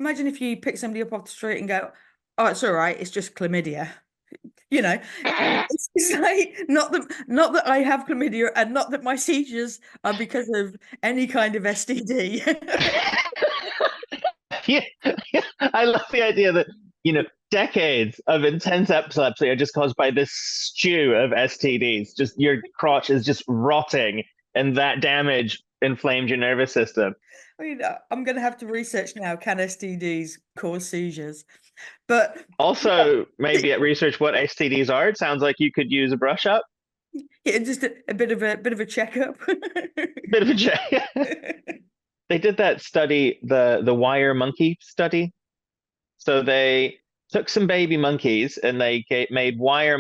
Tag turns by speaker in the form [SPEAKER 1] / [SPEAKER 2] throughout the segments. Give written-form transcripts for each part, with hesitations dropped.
[SPEAKER 1] Imagine if you pick somebody up off the street and go, "Oh, it's all right. It's just chlamydia." You know, it's like not that I have chlamydia and not that my seizures are because of any kind of STD.
[SPEAKER 2] Yeah, yeah, I love the idea that, decades of intense epilepsy are just caused by this stew of STDs. Just your crotch is just rotting, and that damage inflamed your nervous system.
[SPEAKER 1] I mean, I'm going to have to research now. Can STDs cause seizures? But
[SPEAKER 2] Also, maybe at research what STDs are. It sounds like you could use a brush up,
[SPEAKER 1] yeah, just a bit of a checkup.
[SPEAKER 2] bit of a check. They did that study, the wire monkey study. So they took some baby monkeys and they made wire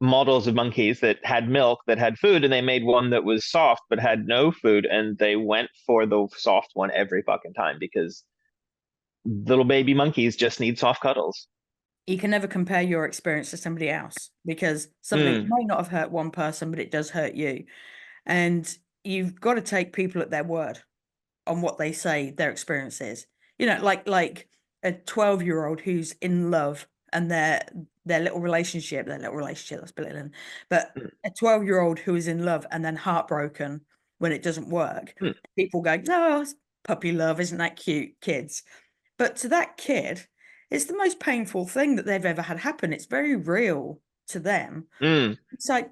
[SPEAKER 2] models of monkeys that had milk, that had food, and they made one that was soft but had no food, and they went for the soft one every fucking time because little baby monkeys just need soft cuddles.
[SPEAKER 1] You can never compare your experience to somebody else because something
[SPEAKER 2] Mm,
[SPEAKER 1] may not have hurt one person, but it does hurt you. And you've got to take people at their word on what they say their experience is. Like a 12-year-old who's in love and their little relationship, that's belittling, but
[SPEAKER 2] mm,
[SPEAKER 1] a 12-year-old who is in love and then heartbroken when it doesn't work.
[SPEAKER 2] mm,
[SPEAKER 1] People go, "Oh, it's puppy love, isn't that cute, kids?" But to that kid, it's the most painful thing that they've ever had happen. It's very real to them.
[SPEAKER 2] mm.
[SPEAKER 1] It's like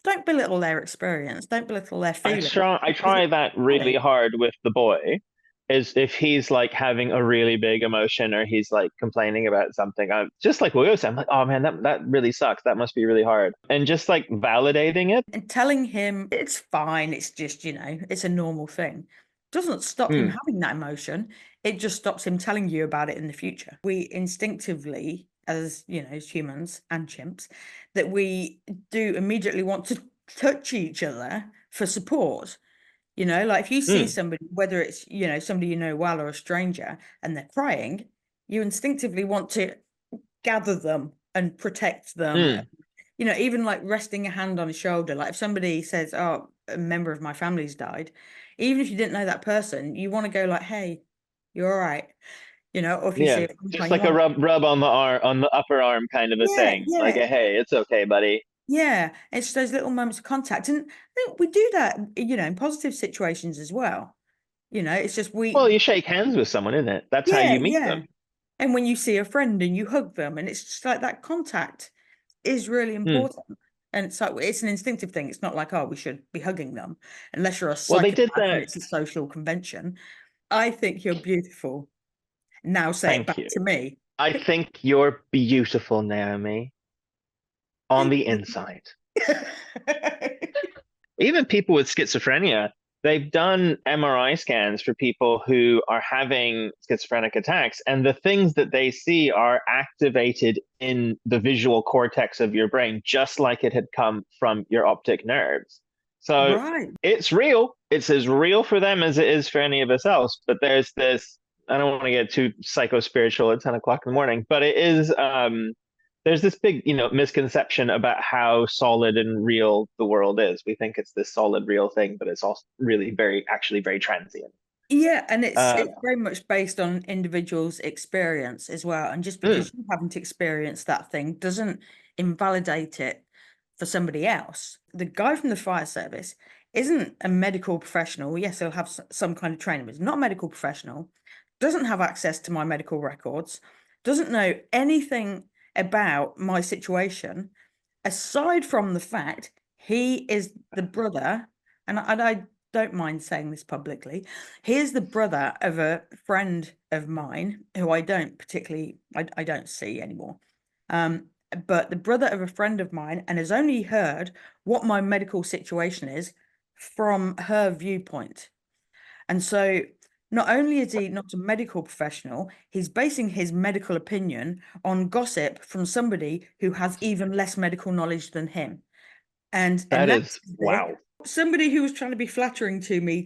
[SPEAKER 1] don't belittle their experience, don't belittle their feelings.
[SPEAKER 2] I
[SPEAKER 1] Because
[SPEAKER 2] try
[SPEAKER 1] it's
[SPEAKER 2] that really
[SPEAKER 1] valid.
[SPEAKER 2] hard with the boy. Is if he's like having a really big emotion or he's like complaining about something, I'm just like Will said, I'm like, oh man, that really sucks. That must be really hard. And just like validating it.
[SPEAKER 1] And telling him it's fine, it's just, it's a normal thing, doesn't stop him
[SPEAKER 2] Mm,
[SPEAKER 1] having that emotion. It just stops him telling you about it in the future. We instinctively, as humans and chimps, that we do immediately want to touch each other for support. Like if you see
[SPEAKER 2] mm,
[SPEAKER 1] somebody, whether it's, somebody you know well or a stranger, and they're crying, you instinctively want to gather them and protect them.
[SPEAKER 2] mm.
[SPEAKER 1] Even like resting a hand on a shoulder. Like if somebody says, "Oh, a member of my family's died," even if you didn't know that person, you want to go like, "Hey, you're all right." Or if you see
[SPEAKER 2] Yeah.
[SPEAKER 1] a friend
[SPEAKER 2] Just
[SPEAKER 1] crying, you
[SPEAKER 2] like a
[SPEAKER 1] want to,
[SPEAKER 2] rub on the arm, on the upper arm kind of a
[SPEAKER 1] yeah,
[SPEAKER 2] thing. Like
[SPEAKER 1] yeah,
[SPEAKER 2] a hey, it's okay, buddy.
[SPEAKER 1] yeah. It's those little moments of contact. And I think we do that, in positive situations as well. It's just
[SPEAKER 2] Well, you shake hands with someone, isn't it? That's how
[SPEAKER 1] yeah,
[SPEAKER 2] you meet
[SPEAKER 1] yeah.
[SPEAKER 2] them.
[SPEAKER 1] And when you see a friend and you hug them, and it's just like that contact is really
[SPEAKER 2] Mm.
[SPEAKER 1] important. And so it's an instinctive thing. It's not like, oh, we should be hugging them, unless you're a
[SPEAKER 2] Well, they did
[SPEAKER 1] psychopath and
[SPEAKER 2] that.
[SPEAKER 1] it's a social convention. I think you're beautiful. Now say it
[SPEAKER 2] Thank
[SPEAKER 1] back
[SPEAKER 2] you.
[SPEAKER 1] to me.
[SPEAKER 2] I think you're beautiful, Naomi, on the inside. Even people with schizophrenia, they've done MRI scans for people who are having schizophrenic attacks, and the things that they see are activated in the visual cortex of your brain, just like it had come from your optic nerves. So
[SPEAKER 1] Right.
[SPEAKER 2] it's real. It's as real for them as it is for any of us else. But there's this, I don't want to get too psycho spiritual at 10 o'clock in the morning, but it is there's this big, misconception about how solid and real the world is. We think it's this solid, real thing, but it's also really actually very transient.
[SPEAKER 1] Yeah, and it's
[SPEAKER 2] Uh,
[SPEAKER 1] it's very much based on individuals' experience as well. And just
[SPEAKER 2] mm,
[SPEAKER 1] because you haven't experienced that thing doesn't invalidate it for somebody else. The guy from the fire service isn't a medical professional. Yes, he'll have some kind of training, but he's not a medical professional, doesn't have access to my medical records, doesn't know anything about my situation, aside from the fact he is the brother, and I don't mind saying this publicly. He is the brother of a friend of mine who I don't see anymore. Um, but the brother of a friend of mine, and has only heard what my medical situation is from her viewpoint. And so not only is he not a medical professional, he's basing his medical opinion on gossip from somebody who has even less medical knowledge than him. And
[SPEAKER 2] that is
[SPEAKER 1] naturally,
[SPEAKER 2] wow.
[SPEAKER 1] somebody who was trying to be flattering to me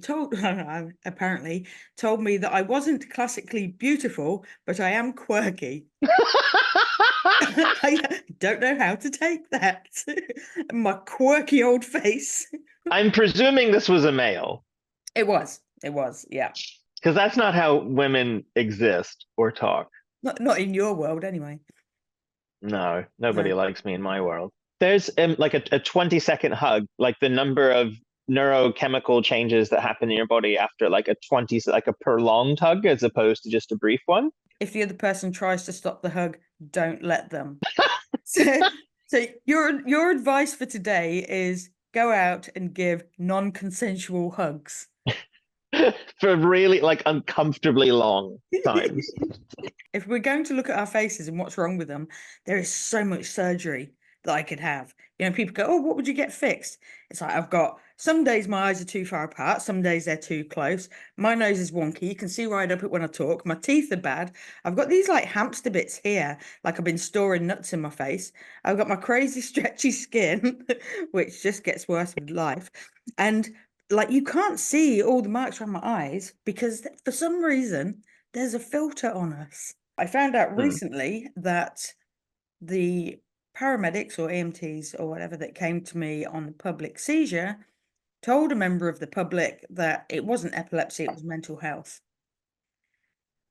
[SPEAKER 1] apparently told me that I wasn't classically beautiful, but I am quirky. I don't know how to take that. My quirky old face.
[SPEAKER 2] I'm presuming this was a male.
[SPEAKER 1] It was, yeah.
[SPEAKER 2] Because that's not how women exist or talk.
[SPEAKER 1] Not in your world, anyway.
[SPEAKER 2] No, nobody
[SPEAKER 1] No.
[SPEAKER 2] likes me in my world. There's like a 20-second hug, like the number of neurochemical changes that happen in your body after like a 20, like a prolonged hug as opposed to just a brief one.
[SPEAKER 1] If the other person tries to stop the hug, don't let them. So, so your advice for today is go out and give non-consensual hugs.
[SPEAKER 2] For really like uncomfortably long times.
[SPEAKER 1] If we're going to look at our faces and what's wrong with them, there is so much surgery that I could have. People go, oh, what would you get fixed? It's like, I've got some days my eyes are too far apart, some days they're too close. My nose is wonky. You can see right up it when I talk. My teeth are bad. I've got these like hamster bits here, like I've been storing nuts in my face. I've got my crazy stretchy skin, which just gets worse with life. And like you can't see all the marks around my eyes because for some reason there's a filter on us. I found out
[SPEAKER 2] Hmm.
[SPEAKER 1] recently that the paramedics or EMTs or whatever that came to me on the public seizure told a member of the public that it wasn't epilepsy, it was mental health.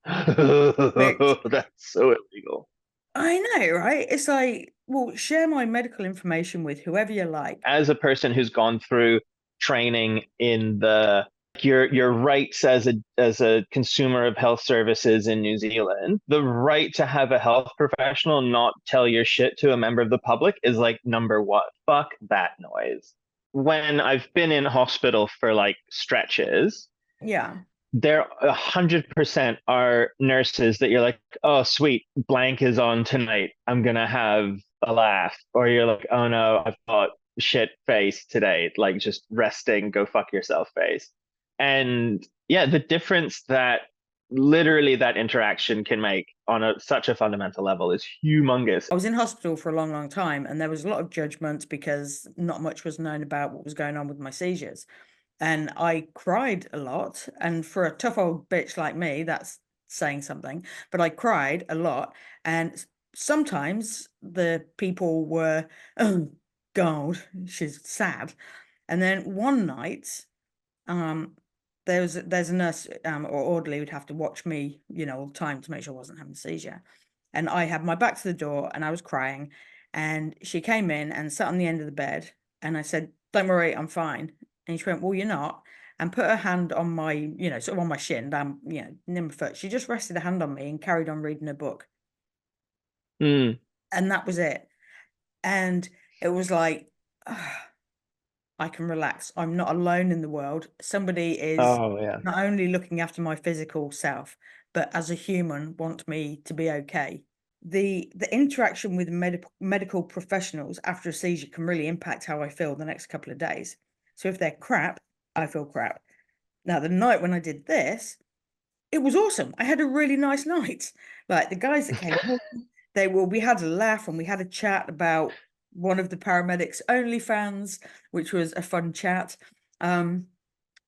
[SPEAKER 1] Which
[SPEAKER 2] That's so illegal.
[SPEAKER 1] I know, right? It's like, well, share my medical information with whoever you like.
[SPEAKER 2] As a person who's gone through training in the your rights as a consumer of health services in New Zealand, the right to have a health professional not tell your shit to a member of the public is like number one. Fuck that noise. When I've been in hospital for like stretches,
[SPEAKER 1] Yeah.
[SPEAKER 2] there 100% are nurses that you're like, oh, sweet, blank is on tonight. I'm gonna have a laugh. Or you're like, oh no, I've got shit face today. Like just resting, go fuck yourself face. And yeah, the difference that literally that interaction can make on such a fundamental level is humongous.
[SPEAKER 1] I was in hospital for a long, long time, and there was a lot of judgment because not much was known about what was going on with my seizures. And I cried a lot. And for a tough old bitch like me, that's saying something, but I cried a lot. And sometimes the people were, oh, God, she's sad. And then one night, um, there's a nurse or orderly who'd have to watch me, all the time to make sure I wasn't having a seizure. And I had my back to the door and I was crying. And she came in and sat on the end of the bed. And I said, don't worry, I'm fine. And she went, well, you're not. And put her hand on my, sort of on my shin, down, near my foot. She just rested a hand on me and carried on reading her book.
[SPEAKER 2] Mm.
[SPEAKER 1] And that was it. And it was like, I can relax. I'm not alone in the world. Somebody is
[SPEAKER 2] Oh yeah.
[SPEAKER 1] not only looking after my physical self, but as a human, want me to be okay. The interaction with medical professionals after a seizure can really impact how I feel the next couple of days. So if they're crap, I feel crap. Now, the night when I did this, it was awesome. I had a really nice night. Like the guys that came in, we had a laugh and we had a chat about one of the paramedics' OnlyFans, which was a fun chat. I'm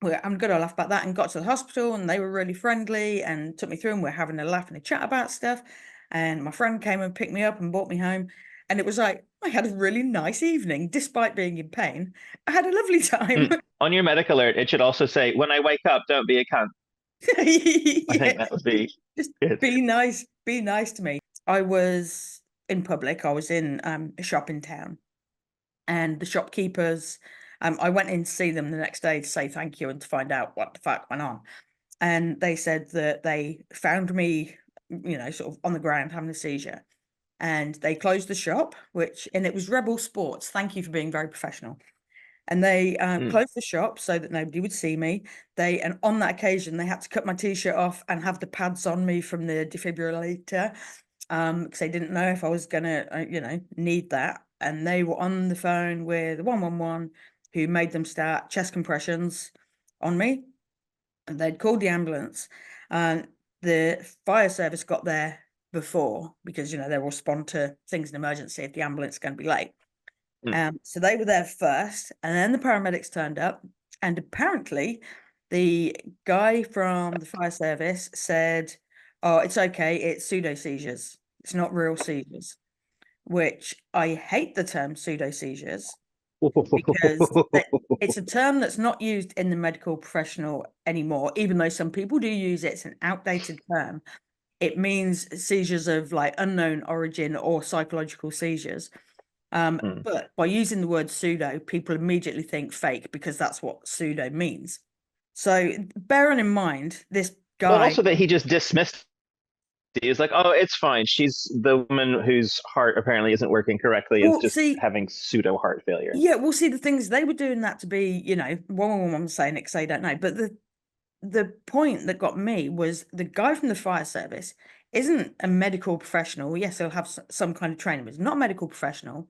[SPEAKER 1] good. I laugh about that and got to the hospital and they were really friendly and took me through and we're having a laugh and a chat about stuff. And my friend came and picked me up and brought me home. And it was like, I had a really nice evening, despite being in pain. I had a lovely time.
[SPEAKER 2] Mm. On your medic alert, it should also say, when I wake up, don't be a cunt. I
[SPEAKER 1] Yeah,
[SPEAKER 2] think that would be
[SPEAKER 1] just
[SPEAKER 2] good.
[SPEAKER 1] be nice to me. I was in public. I was in a shop in town, and the shopkeepers. I went in to see them the next day to say thank you and to find out what the fuck went on. And they said that they found me, sort of on the ground having a seizure, and they closed the shop. And it was Rebel Sports. Thank you for being very professional. And they
[SPEAKER 2] Mm.
[SPEAKER 1] closed the shop so that nobody would see me. And on that occasion, they had to cut my t-shirt off and have the pads on me from the defibrillator, because they didn't know if I was gonna, need that. And they were on the phone with 111, who made them start chest compressions on me. And they'd called the ambulance. And the fire service got there before because they'll respond to things in emergency if the ambulance is going to be late.
[SPEAKER 2] Mm.
[SPEAKER 1] So they were there first, and then the paramedics turned up, and apparently the guy from the fire service said, oh, it's okay, it's pseudo seizures, it's not real seizures, which I hate the term pseudo seizures because it's a term that's not used in the medical professional anymore, even though some people do use it. It's an outdated term. It means seizures of like unknown origin or psychological seizures. But by using the word pseudo, people immediately think fake because that's what pseudo means. So bearing in mind, this
[SPEAKER 2] But
[SPEAKER 1] guy,
[SPEAKER 2] also that he just dismissed it. He was like, "Oh, it's fine. She's the woman whose heart apparently isn't working correctly. Is
[SPEAKER 1] well,
[SPEAKER 2] just
[SPEAKER 1] see,
[SPEAKER 2] having pseudo heart failure."
[SPEAKER 1] yeah, we'll see the things they were doing that to be, one I'm saying it because they don't know. But the point that got me was the guy from the fire service isn't a medical professional. Yes, he'll have some kind of training, but he's not a medical professional,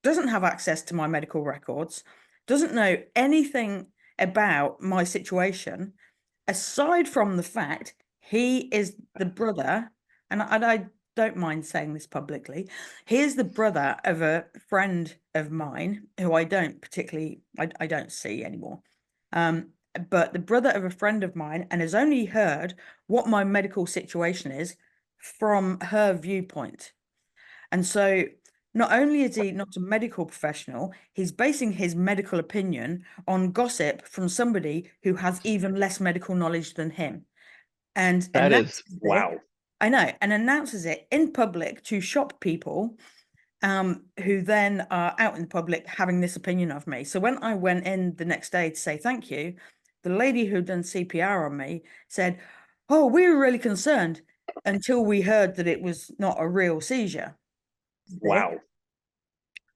[SPEAKER 1] doesn't have access to my medical records, doesn't know anything about my situation, aside from the fact he is the brother, and I don't mind saying this publicly, he is the brother of a friend of mine who I don't particularly, I don't see anymore. But the brother of a friend of mine, and has only heard what my medical situation is from her viewpoint. And so not only is he not a medical professional, he's basing his medical opinion on gossip from somebody who has even less medical knowledge than him. And
[SPEAKER 2] That is
[SPEAKER 1] announces it,
[SPEAKER 2] wow.
[SPEAKER 1] I know, and announces it in public to shock people, who then are out in the public having this opinion of me. So when I went in the next day to say thank you, the lady who'd done CPR on me said, "Oh, we were really concerned until we heard that it was not a real seizure."
[SPEAKER 2] Wow.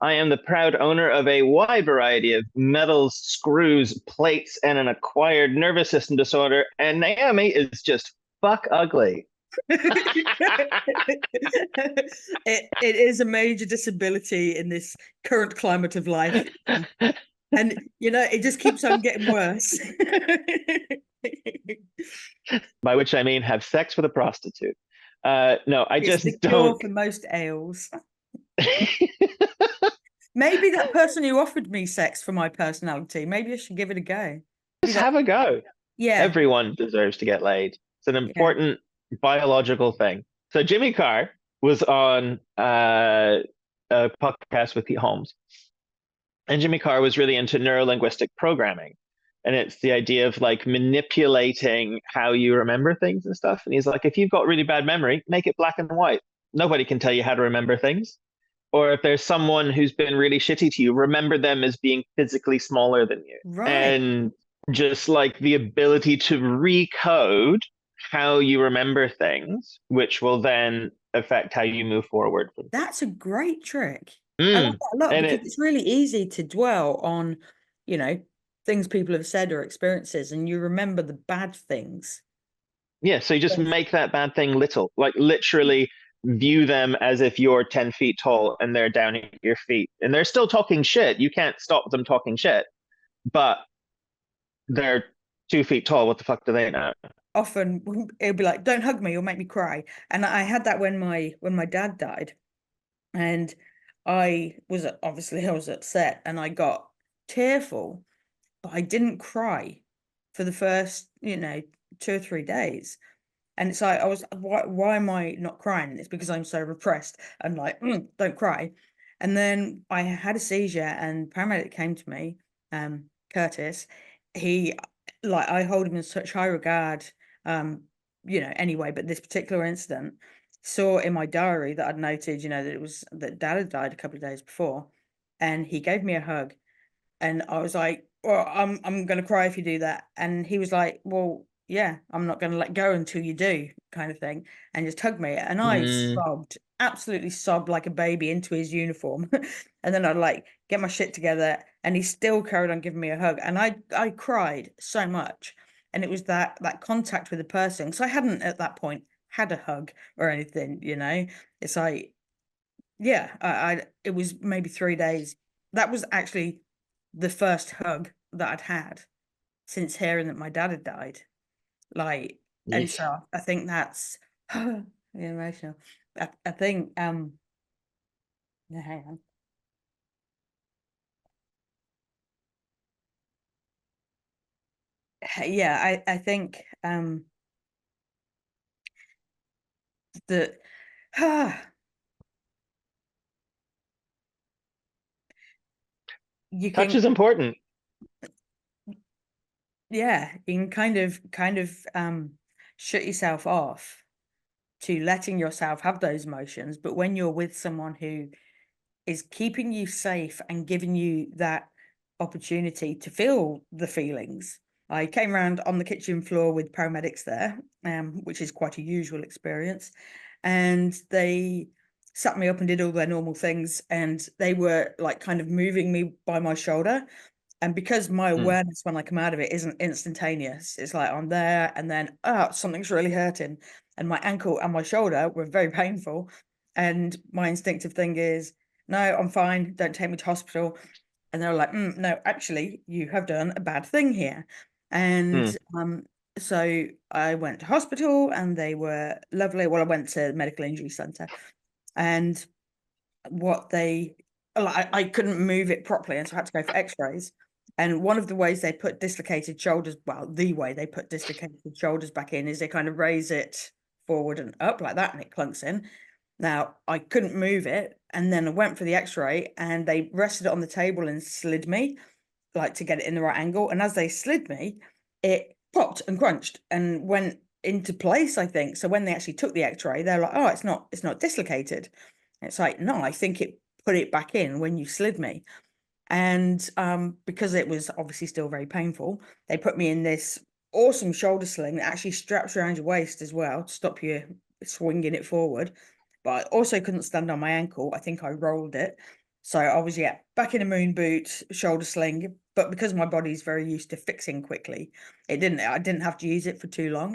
[SPEAKER 2] I am the proud owner of a wide variety of metals, screws, plates, and an acquired nervous system disorder, and Naomi is just fuck ugly.
[SPEAKER 1] It is a major disability in this current climate of life. And it just keeps on getting worse.
[SPEAKER 2] By which I mean have sex with a prostitute. No, I
[SPEAKER 1] It's the
[SPEAKER 2] just
[SPEAKER 1] cure
[SPEAKER 2] don't.
[SPEAKER 1] for most ails. Maybe that person who offered me sex for my personality, maybe I should give it a go. Maybe
[SPEAKER 2] Just
[SPEAKER 1] that,
[SPEAKER 2] have a go.
[SPEAKER 1] yeah,
[SPEAKER 2] Everyone deserves to get laid. It's an
[SPEAKER 1] yeah.
[SPEAKER 2] important biological thing. So Jimmy Carr was on a podcast with Pete Holmes, and Jimmy Carr was really into neurolinguistic programming. And it's the idea of like manipulating how you remember things and stuff. And he's like, if you've got really bad memory, make it black and white. Nobody can tell you how to remember things. Or if there's someone who's been really shitty to you, remember them as being physically smaller than you.
[SPEAKER 1] Right.
[SPEAKER 2] And just like the ability to recode how you remember things, which will then affect how you move forward from things.
[SPEAKER 1] That's a great trick. I like
[SPEAKER 2] Mm.
[SPEAKER 1] that a lot
[SPEAKER 2] And
[SPEAKER 1] because
[SPEAKER 2] it,
[SPEAKER 1] it's really easy to dwell on, you know, things people have said or experiences, and you remember the bad things.
[SPEAKER 2] yeah, so you just
[SPEAKER 1] Yes.
[SPEAKER 2] make that bad thing little, like literally view them as if you're 10 feet tall and they're down at your feet. And they're still talking shit. You can't stop them talking shit, but they're 2 feet tall. What the fuck do they know?
[SPEAKER 1] Often it'll be like, "Don't hug me, you'll make me cry." And I had that when my dad died, and I was upset and I got tearful, but I didn't cry for the first, 2 or 3 days. And it's like I was, why am I not crying? And it's because I'm so repressed. I'm like, don't cry. And then I had a seizure, and paramedic came to me, Curtis. He, like, I hold him in such high regard, anyway, but this particular incident, saw in my diary that I'd noted, that dad had died a couple of days before. And he gave me a hug, and I was like, "Well, I'm gonna cry if you do that." And he was like, "Well, yeah, I'm not gonna let go until you do," kind of thing, and just hugged me. And I
[SPEAKER 2] Mm,
[SPEAKER 1] sobbed, absolutely sobbed like a baby into his uniform. And then I'd like get my shit together, and he still carried on giving me a hug. And I cried so much. And it was that contact with the person. So I hadn't at that point had a hug or anything. It's like, yeah, it was maybe 3 days. That was actually the first hug that I'd had since hearing that my dad had died. Like, and
[SPEAKER 2] yeesh.
[SPEAKER 1] so I think that's emotional. I think yeah, hang on. Yeah, I think that you
[SPEAKER 2] Touch
[SPEAKER 1] can,
[SPEAKER 2] is important.
[SPEAKER 1] yeah, you can kind of shut yourself off to letting yourself have those emotions. But when you're with someone who is keeping you safe and giving you that opportunity to feel the feelings. I came around on the kitchen floor with paramedics there, which is quite a usual experience. And they sat me up and did all their normal things. And they were like kind of moving me by my shoulder. And because my
[SPEAKER 2] Hmm.
[SPEAKER 1] awareness when I come out of it isn't instantaneous, it's like I'm there and then, oh, something's really hurting. And my ankle and my shoulder were very painful. And my instinctive thing is, no, I'm fine. Don't take me to hospital. And they're like, no, actually, you have done a bad thing here.
[SPEAKER 2] Hmm.
[SPEAKER 1] And so I went to hospital and they were lovely. Well, I went to the medical injury centre and what they, like, I couldn't move it properly. And so I had to go for x-rays. And one of the ways they put dislocated shoulders, well, the way they put dislocated shoulders back in is they kind of raise it forward and up like that and it clunks in. Now, I couldn't move it. And then I went for the x-ray and they rested it on the table and slid me, like to get it in the right angle. And as they slid me, it popped and crunched and went into place, I think. So when they actually took the x-ray, they're like, oh, it's not dislocated. And it's like, no, I think it put it back in when you slid me. And because it was obviously still very painful, they put me in this awesome shoulder sling that actually straps around your waist as well to stop you swinging it forward. But I also couldn't stand on my ankle. I think I rolled it. So I was, yeah, back in a moon boot, shoulder sling. But because my body's very used to fixing quickly, I didn't have to use it for too long.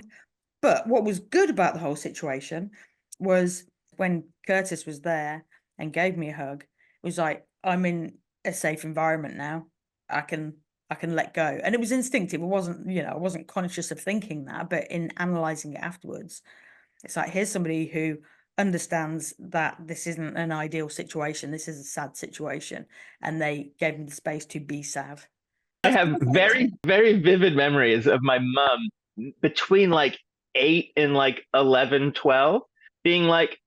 [SPEAKER 1] But what was good about the whole situation was when Curtis was there and gave me a hug, it was like, I'm in a safe environment now. I can I can let go. And it was instinctive. It wasn't, I wasn't conscious of thinking that, but in analyzing it afterwards, it's like here's somebody who understands that this isn't an ideal situation. This is a sad situation. And they gave me the space to be sad.
[SPEAKER 2] I
[SPEAKER 1] That's
[SPEAKER 2] have
[SPEAKER 1] perfect.
[SPEAKER 2] very, very vivid memories of my mom between like 8 and like 11, 12, being like,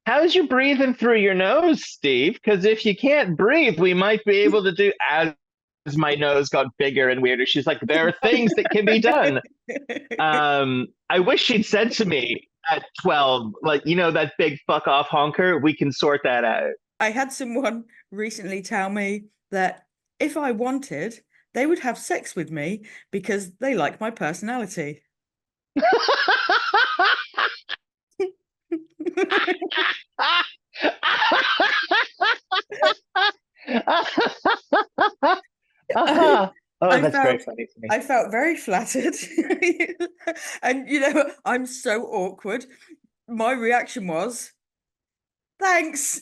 [SPEAKER 2] how's you breathing through your nose, Steve? Because if you can't breathe, we might be able to do as my nose got bigger and weirder. She's like, there are things that can be done. I wish she'd said to me at 12, like, that big fuck off honker, we can sort that out.
[SPEAKER 1] I had someone recently tell me that if I wanted, they would have sex with me because they like my personality. I,
[SPEAKER 2] Oh,
[SPEAKER 1] I
[SPEAKER 2] that's very
[SPEAKER 1] felt
[SPEAKER 2] funny to me.
[SPEAKER 1] I felt very flattered. And I'm so awkward. My reaction was, thanks.